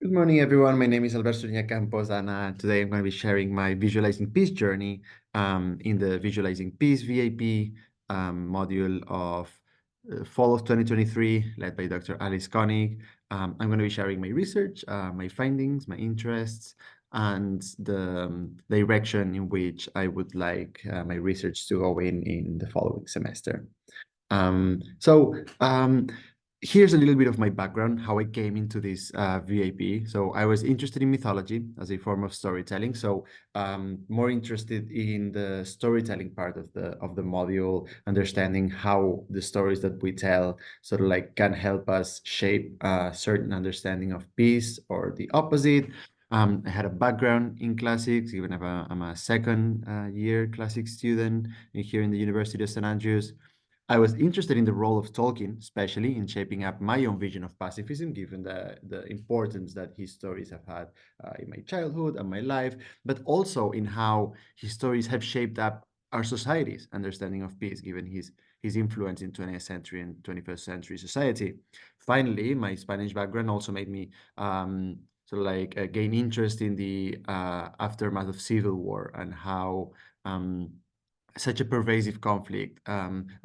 Good morning, everyone. My name is Suriñach Campos, and today I'm going to be sharing my Visualizing Peace journey in the Visualizing Peace VIP module of fall of 2023, led by Dr. Alice Koenig. I'm going to be sharing my research, my findings, my interests, and the direction in which I would like my research to go in the following semester. Here's a little bit of my background, how I came into this VAP. So I was interested in mythology as a form of storytelling. So more interested in the storytelling part of the module, understanding how the stories that we tell sort of like can help us shape a certain understanding of peace or the opposite. I had a background in classics, even if I'm a second year classics student here in the University of St. Andrews. I was interested in the role of Tolkien, especially in shaping up my own vision of pacifism, given the importance that his stories have had in my childhood and my life, but also in how his stories have shaped up our society's understanding of peace, given his influence in 20th century and 21st century society. Finally, my Spanish background also made me gain interest in the aftermath of civil war and how such a pervasive conflict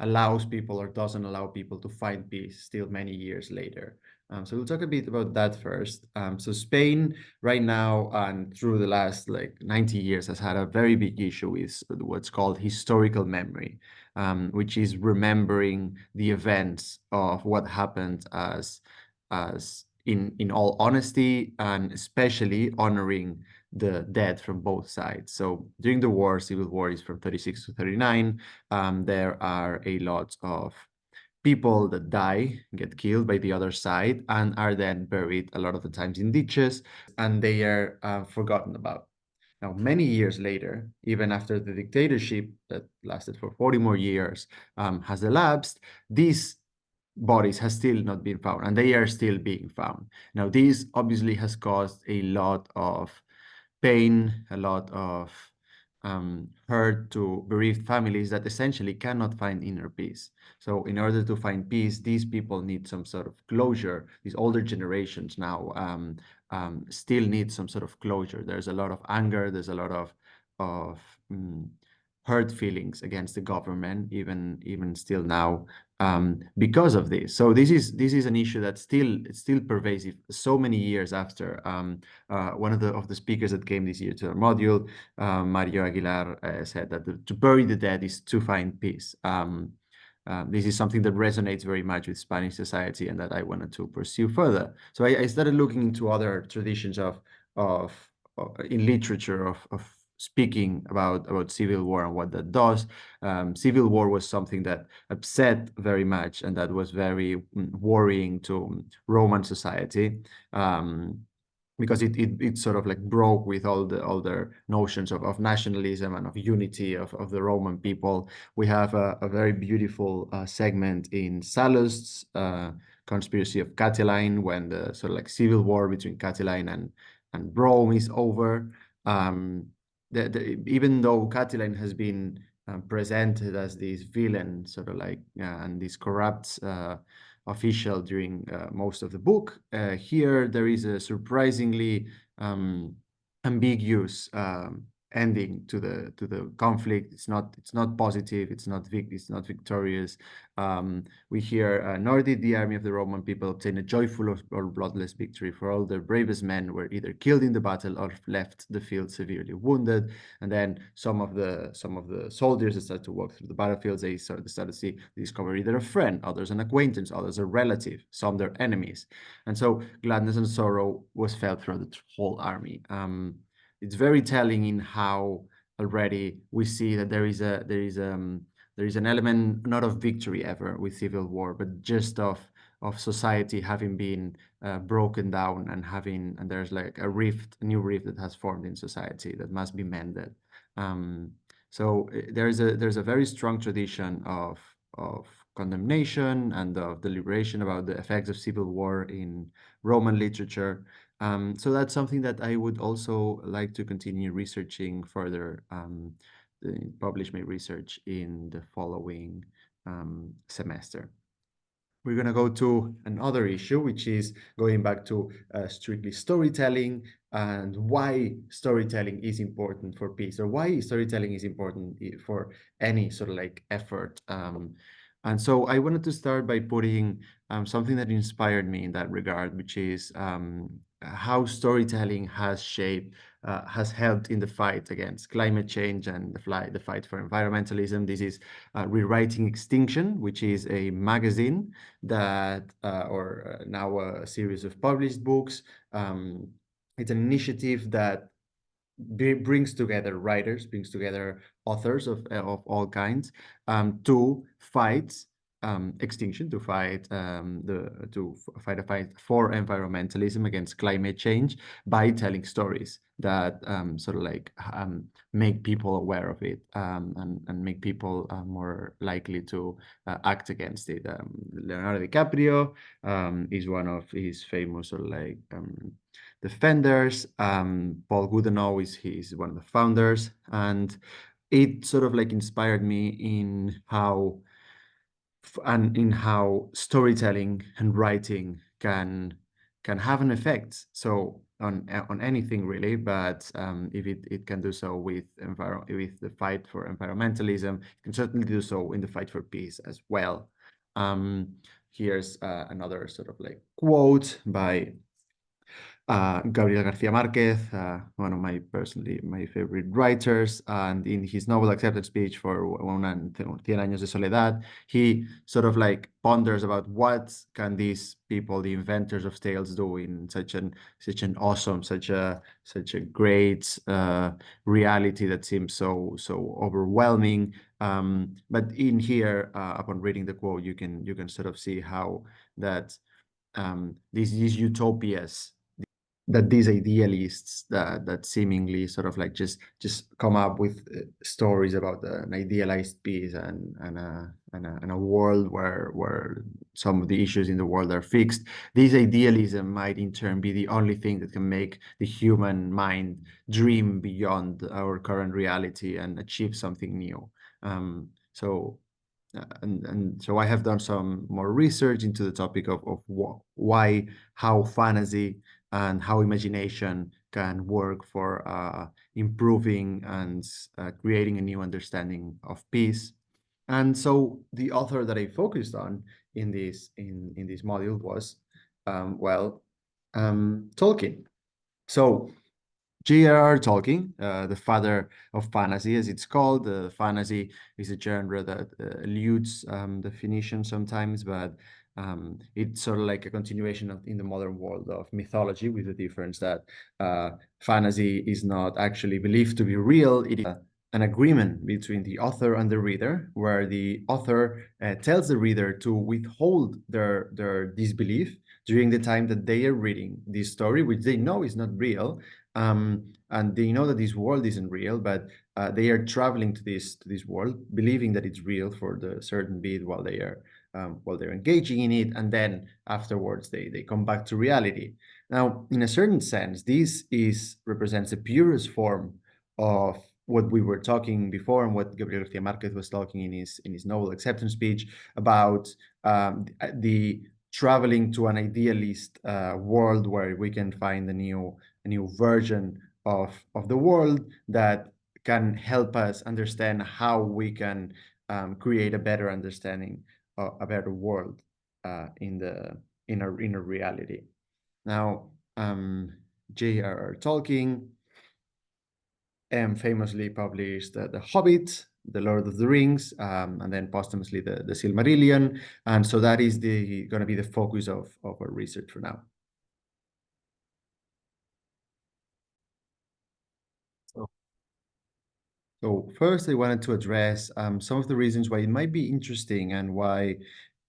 allows people or doesn't allow people to find peace still many years later. So we'll talk a bit about that first. So Spain right now and through the last 90 years has had a very big issue with what's called historical memory, which is remembering the events of what happened as in all honesty, and especially honoring the dead from both sides. So during the war, civil war is from 36 to 39. There are a lot of people that die, get killed by the other side, and are then buried a lot of the times in ditches, and they are forgotten about. Now, many years later, even after the dictatorship that lasted for 40 more years has elapsed, these bodies has still not been found, and they are still being found. Now, this obviously has caused a lot of pain, a lot of hurt to bereaved families that essentially cannot find inner peace. So in order to find peace, these people need some sort of closure. These older generations now still need some sort of closure. There's a lot of anger. There's a lot of hurt feelings against the government, even still now, because of this. So this is an issue that's still pervasive so many years after. One of the speakers that came this year to our module, Mario Aguilar, said that to bury the dead is to find peace. This is something that resonates very much with Spanish society and that I wanted to pursue further. So I started looking into other traditions of in literature of speaking about civil war and what that does. Civil war was something that upset very much and that was very worrying to Roman society. Because it sort of like broke with all their notions of nationalism and of unity of the Roman people. We have a very beautiful segment in Sallust's Conspiracy of Catiline, when the sort of like civil war between Catiline and Rome is over. Even though Catiline has been presented as this villain, sort of like, and this corrupt official during most of the book, here there is a surprisingly ambiguous ending to the conflict. It's not positive. It's not victorious. We hear, nor did the army of the Roman people obtain a joyful or bloodless victory, for all their bravest men were either killed in the battle or left the field severely wounded. And then some of the soldiers that start to walk through the battlefields, they start to see, discover either a friend, others an acquaintance, others a relative, some their enemies. And so gladness and sorrow was felt throughout the whole army. It's very telling in how already we see that there is an element not of victory ever with civil war, but just of society having been broken down and there's like a new rift that has formed in society that must be mended. So there's a very strong tradition of condemnation and of deliberation about the effects of civil war in Roman literature. So that's something that I would also like to continue researching further, publish my research in the following semester. we're going to go to another issue, which is going back to strictly storytelling and why storytelling is important for peace, or why storytelling is important for any sort of like effort. And so I wanted to start by putting something that inspired me in that regard, which is how storytelling has helped in the fight against climate change and the fight for environmentalism. This is Rewriting Extinction, which is a magazine that, or now a series of published books. It's an initiative that brings together writers, brings together authors of all kinds to fight extinction, to fight fight a fight for environmentalism against climate change by telling stories that sort of like make people aware of it, and make people more likely to act against it. Leonardo DiCaprio is one of his famous sort of like defenders. Paul Goodenough is he's one of the founders, and it sort of like inspired me in how storytelling and writing can have an effect. So on anything really, but if it can do so with the fight for environmentalism, it can certainly do so in the fight for peace as well. Here's another sort of like quote by Gabriel Garcia Marquez, one of my favorite writers, and in his Nobel acceptance speech for Cien Años de Soledad, he sort of like ponders about what can these people, the inventors of tales, do in such an awesome, such a great reality that seems so overwhelming. But in here, upon reading the quote, you can sort of see how that these utopias, that these idealists that seemingly sort of like just come up with stories about an idealized peace and a world where some of the issues in the world are fixed. This idealism might in turn be the only thing that can make the human mind dream beyond our current reality and achieve something new. So and so I have done some more research into the topic of why, how fantasy and how imagination can work for improving and creating a new understanding of peace. And so the author that I focused on in this module was Tolkien. So J.R.R. Tolkien, the father of fantasy, as it's called. Fantasy is a genre that eludes definition sometimes, but it's sort of like a continuation in the modern world of mythology, with the difference that fantasy is not actually believed to be real. It is an agreement between the author and the reader, where the author tells the reader to withhold their disbelief during the time that they are reading this story, which they know is not real. And they know that this world isn't real, but they are traveling to this world, believing that it's real for the certain bit while they're engaging in it, and then afterwards they come back to reality. Now, in a certain sense, this represents the purest form of what we were talking before, and what Gabriel Garcia Marquez was talking in his Nobel acceptance speech about the traveling to an idealist world where we can find a new version of the world that can help us understand how we can create a better understanding, a better world in a reality. Now, J.R.R. Tolkien famously published The Hobbit, The Lord of the Rings, and then posthumously the Silmarillion. And so that is going to be the focus of our research for now. So first, I wanted to address some of the reasons why it might be interesting and why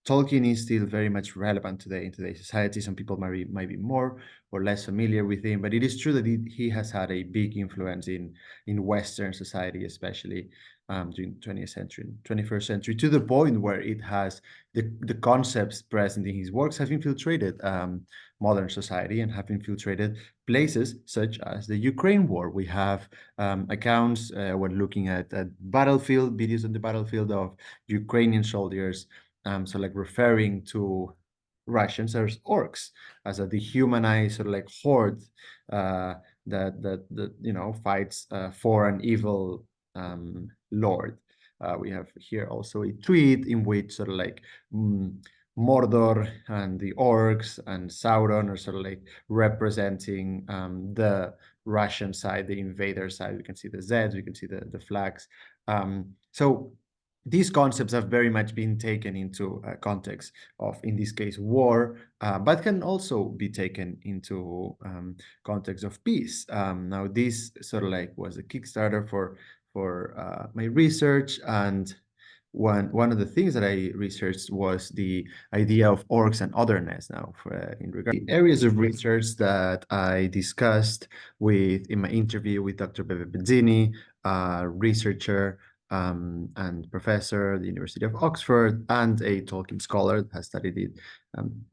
Tolkien is still very much relevant today in today's society. Some people might be more or less familiar with him, but it is true that he has had a big influence in Western society, especially during the 20th century, 21st century, to the point where it has the concepts present in his works have infiltrated modern society and have infiltrated places such as the Ukraine war. We have accounts when looking at battlefield videos on the battlefield of Ukrainian soldiers so like referring to Russians as orcs, as a dehumanized sort of like horde uh, that you know fights for an evil lord. We have here also a tweet in which sort of like mm, Mordor and the orcs and Sauron are sort of like representing the Russian side, the invader side. We can see the Zeds, we can see the flags. So these concepts have very much been taken into context of, in this case, war, but can also be taken into context of peace. Now, this sort of like was a Kickstarter for my research, and one of the things that I researched was the idea of orcs and otherness. Now, in regard to areas of research that I discussed with in my interview with Dr. Bebe Bezzini, a researcher and professor at the University of Oxford, and a Tolkien scholar that has studied it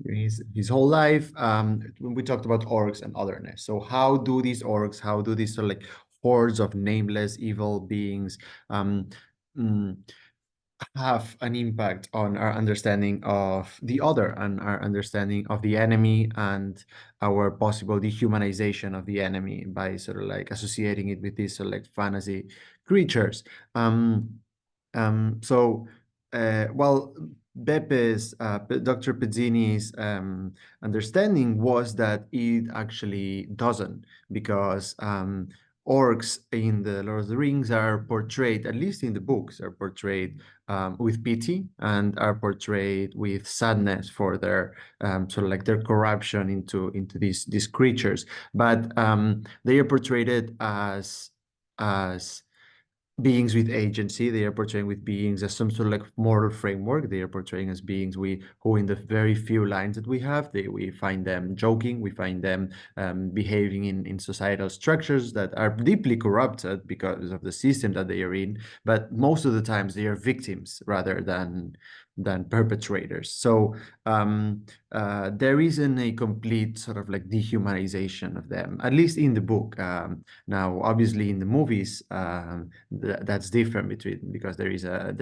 during his whole life. When we talked about orcs and otherness. So how do these orcs, how do these sort of like hordes of nameless evil beings mm, have an impact on our understanding of the other and our understanding of the enemy and our possible dehumanization of the enemy by sort of like associating it with these sort of like fantasy creatures. Um, so, well, Dr. Pezzini's understanding was that it actually doesn't, because orcs in the Lord of the Rings are portrayed, at least in the books, are portrayed with pity and are portrayed with sadness for their sort of like their corruption into these creatures, but they are portrayed as beings with agency. They are portraying with beings as some sort of like moral framework. They are portraying as beings who in the very few lines that we have, we find them joking, we find them behaving in societal structures that are deeply corrupted because of the system that they are in. But most of the times they are victims rather than perpetrators. So there isn't a complete sort of like dehumanization of them, at least in the book. Now, obviously, in the movies, that's different between, because there is a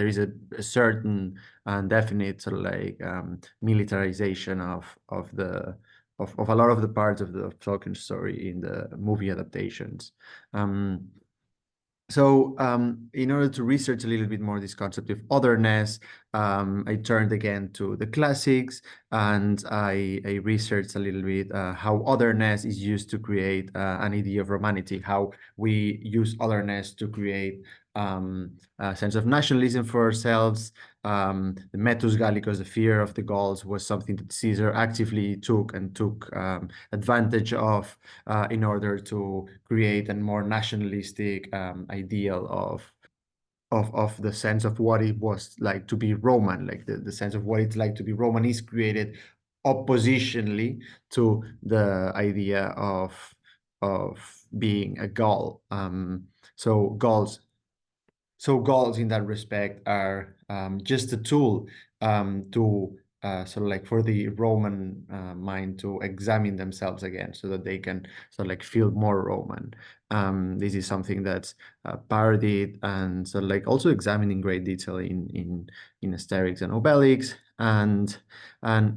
certain and definite sort of like militarization of a lot of the parts of the Tolkien story in the movie adaptations. So, in order to research a little bit more this concept of otherness, I turned again to the classics, and I researched a little bit how otherness is used to create an idea of romanity, how we use otherness to create a sense of nationalism for ourselves. The Metus Gallicus, the fear of the Gauls, was something that Caesar actively took advantage of in order to create a more nationalistic ideal of the sense of what it was like to be Roman. Like the sense of what it's like to be Roman is created oppositionally to the idea of being a Gaul. So Gauls in that respect are just a tool to sort of like for the Roman mind to examine themselves again, so that they can sort of like feel more Roman. This is something that's parodied and sort of like also examined in great detail in Asterix and Obelix, and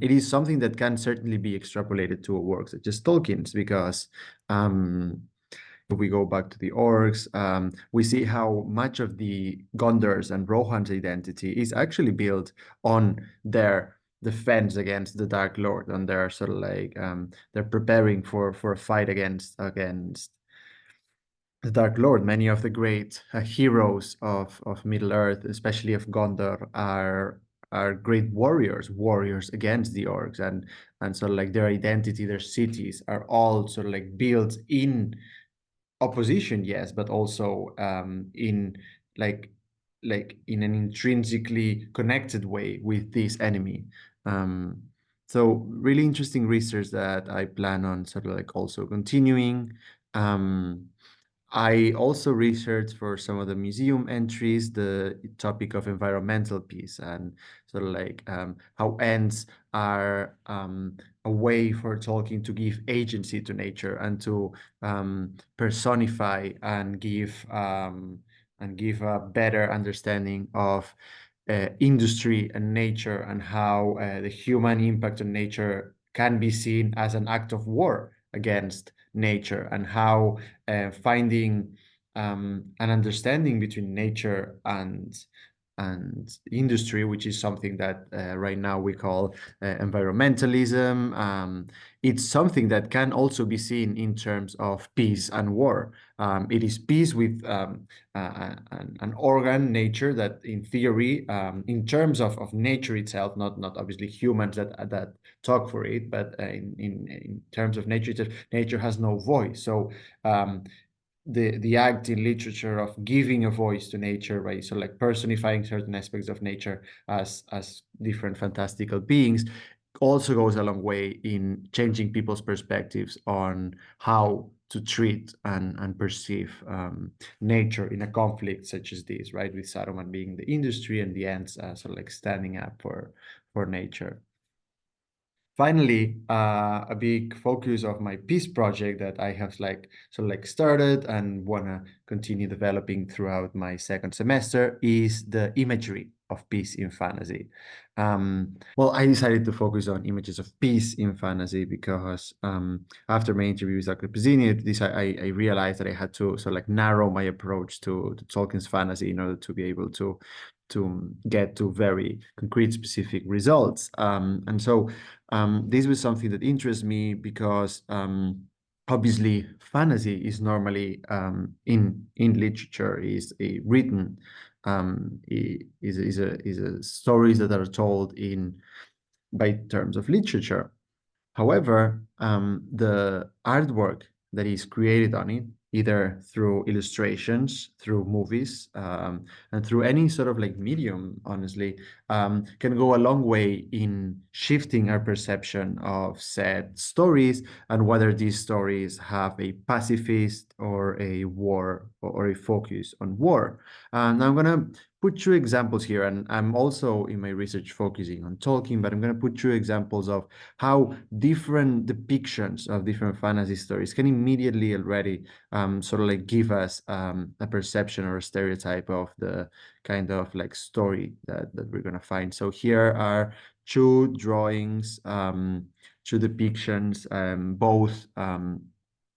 it is something that can certainly be extrapolated to works such as Tolkien's, because if we go back to the orcs, we see how much of the Gondor's and Rohan's identity is actually built on their defense against the Dark Lord, and they're sort of like they're preparing for a fight against the Dark Lord. Many of the great heroes of Middle Earth, especially of Gondor, are great warriors against the orcs, and sort of like their identity, their cities are all sort of like built in opposition, yes, but also in like in an intrinsically connected way with this enemy. Um, so really interesting research that I plan on sort of like also continuing. Um, I also researched for some of the museum entries the topic of environmental peace, and sort of like how ends are a way for Tolkien to give agency to nature and to personify and give a better understanding of industry and nature, and how the human impact on nature can be seen as an act of war against nature, and how finding an understanding between nature and industry, which is something that right now we call environmentalism. It's something that can also be seen in terms of peace and war. It is peace with an organ, nature, that in theory, in terms of nature itself, not obviously humans that talk for it, but in terms of nature itself, nature has no voice. So the act in literature of giving a voice to nature, right? So like personifying certain aspects of nature as different fantastical beings, also goes a long way in changing people's perspectives on how to treat and perceive nature in a conflict such as this, right? With Saruman being the industry and the ants sort of like standing up for nature. Finally, a big focus of my peace project that I have started and wanna continue developing throughout my second semester is the imagery of peace in fantasy. Well, I decided to focus on images of peace in fantasy because after my interview with Dr. Pizzini, I realized that I had to sort of like narrow my approach to Tolkien's fantasy in order to be able to get to very concrete, specific results. And so this was something that interests me because obviously fantasy is normally in literature is a written is a stories that are told in by terms of literature. However, the artwork that is created on it, either through illustrations, through movies, and through any sort of like medium, honestly, can go a long way in shifting our perception of said stories and whether these stories have a pacifist or a war or a focus on war. And I'm gonna put two examples here, and I'm also in my research focusing on Tolkien, but I'm going to put two examples of how different depictions of different fantasy stories can immediately already sort of like give us a perception or a stereotype of the kind of like story that we're going to find. So here are two drawings, two depictions, both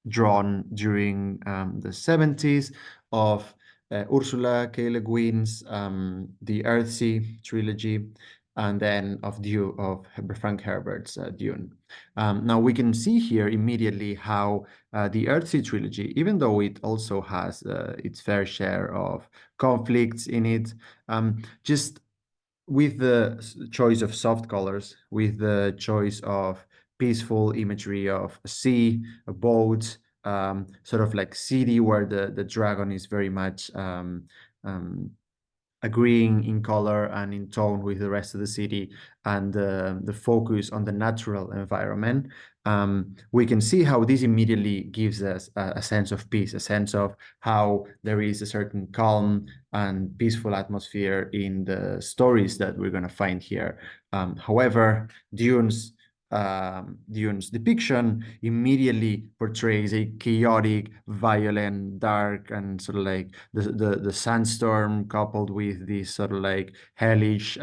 drawn during the 70s of Ursula K. Le Guin's The Earthsea trilogy, and then of Frank Herbert's Dune. Now we can see here immediately how the Earthsea trilogy, even though it also has its fair share of conflicts in it, just with the choice of soft colors, with the choice of peaceful imagery of a sea, a boat, sort of like city where the dragon is very much um, agreeing in color and in tone with the rest of the city, and the focus on the natural environment, we can see how this immediately gives us a sense of peace, a sense of how there is a certain calm and peaceful atmosphere in the stories that we're going to find here. However, Dune's depiction immediately portrays a chaotic, violent, dark, and sort of like the sandstorm coupled with these sort of like hellish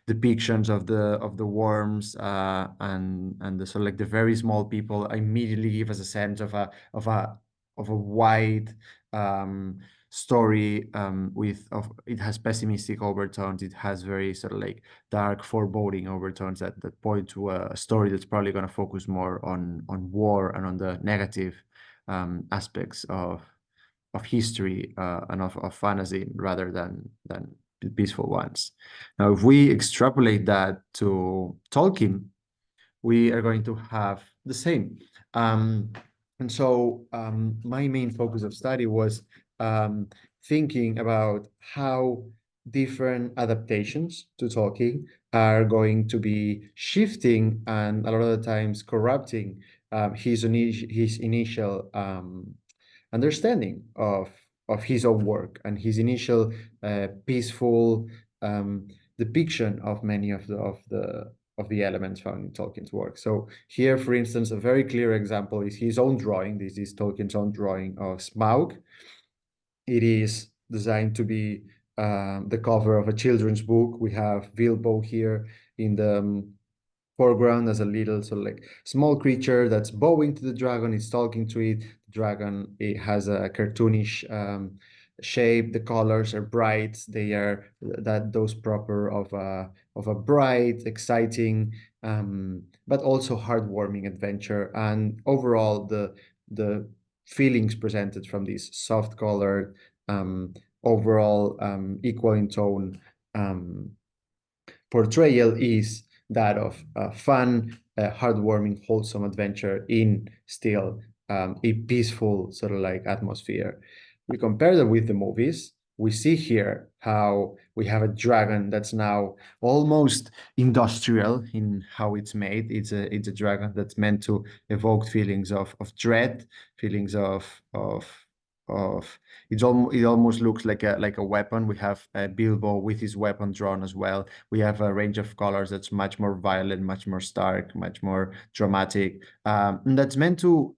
depictions of the worms and the sort of like the very small people immediately give us a sense of a wide story it has pessimistic overtones. It has very sort of like dark, foreboding overtones that point to a story that's probably going to focus more on war and on the negative aspects of history and of fantasy rather than the peaceful ones. Now, if we extrapolate that to Tolkien, we are going to have the same. And so my main focus of study was thinking about how different adaptations to Tolkien are going to be shifting and a lot of the times corrupting his initial understanding of his own work and his initial peaceful depiction of many of the elements found in Tolkien's work. So here, for instance, a very clear example is his own drawing. This is Tolkien's own drawing of Smaug. It is designed to be the cover of a children's book. We have Bilbo here in the foreground as a little sort of like small creature that's bowing to the dragon. It's talking to it. The dragon, it has a cartoonish shape. The colors are bright. They are those proper of a bright, exciting, but also heartwarming adventure. And overall, the feelings presented from this soft colored, overall equal in tone portrayal is that of fun, heartwarming, wholesome adventure in still a peaceful sort of like atmosphere. We compare that with the movies. We see here how we have a dragon that's now almost industrial in how it's made. It's a dragon that's meant to evoke feelings of dread, feelings of it almost looks like a weapon. We have Bilbo with his weapon drawn as well. We have a range of colors that's much more violent, much more stark, much more dramatic. And that's meant to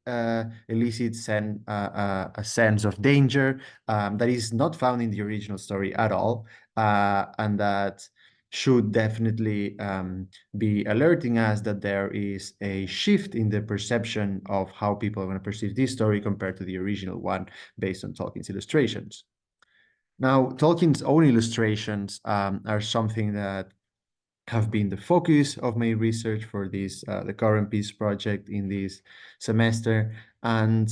elicit a sense of danger that is not found in the original story at all, and that should definitely be alerting us that there is a shift in the perception of how people are going to perceive this story compared to the original one based on Tolkien's illustrations. Now, Tolkien's own illustrations are something that have been the focus of my research for this the current piece project in this semester. And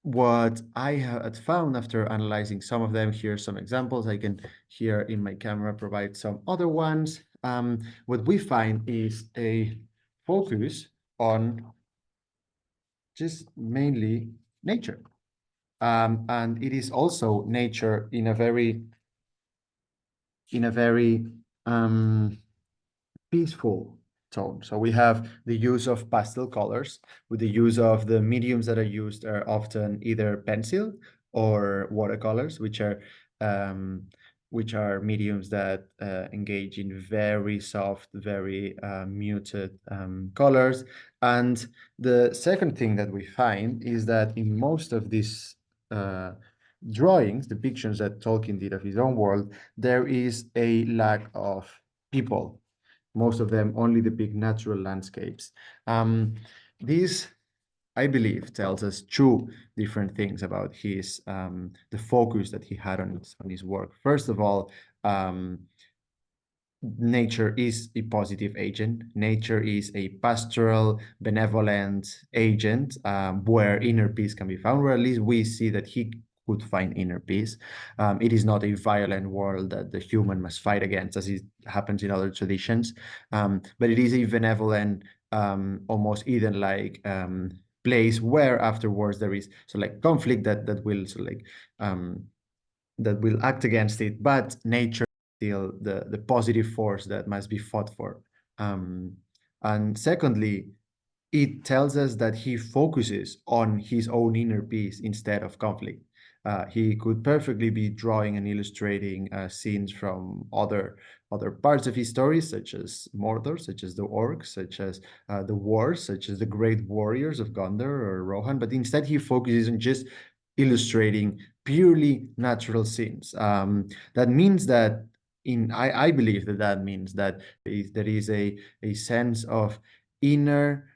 what I had found after analyzing some of them, here are some examples. I can here in my camera provide some other ones. What we find is a focus on just mainly nature. And it is also nature in a very peaceful tone. So we have the use of pastel colors. With the use of the mediums that are used are often either pencil or watercolors, um, which are mediums that engage in very soft, very muted colors. And the second thing that we find is that in most of these drawings, depictions that Tolkien did of his own world, there is a lack of people. Most of them only depict natural landscapes. This, I believe, tells us two different things about the focus that he had on his work. First of all, nature is a positive agent. Nature is a pastoral, benevolent agent where inner peace can be found, or at least we see that he could find inner peace. It is not a violent world that the human must fight against, as it happens in other traditions, but it is a benevolent, almost Eden-like place where afterwards there is so like conflict that will so like that will act against it, but nature still the positive force that must be fought for. And secondly, it tells us that he focuses on his own inner peace instead of conflict. He could perfectly be drawing and illustrating scenes from other parts of his story, such as Mordor, such as the orcs, such as the wars, such as the great warriors of Gondor or Rohan, but instead he focuses on just illustrating purely natural scenes. That means that I believe that means that there is a sense of inner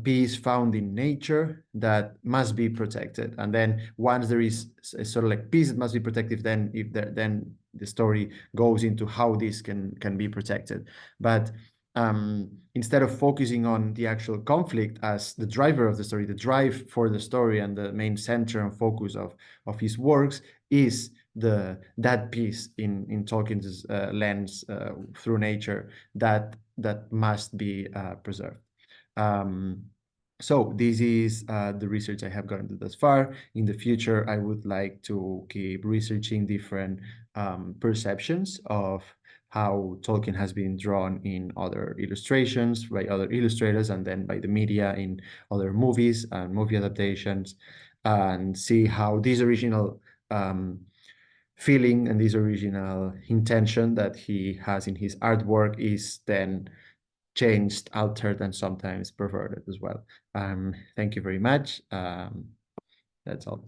peace found in nature that must be protected. And then once there is a sort of like peace that must be protected, then then the story goes into how this can be protected. But instead of focusing on the actual conflict as the driver of the story, the drive for the story and the main center and focus of his works is that piece in Tolkien's lens through nature that must be preserved. So this is the research I have gotten thus far. In the future, I would like to keep researching different perceptions of how Tolkien has been drawn in other illustrations by other illustrators and then by the media in other movies and movie adaptations, and see how this original feeling and this original intention that he has in his artwork is then changed, altered, and sometimes perverted as well. Thank you very much. That's all.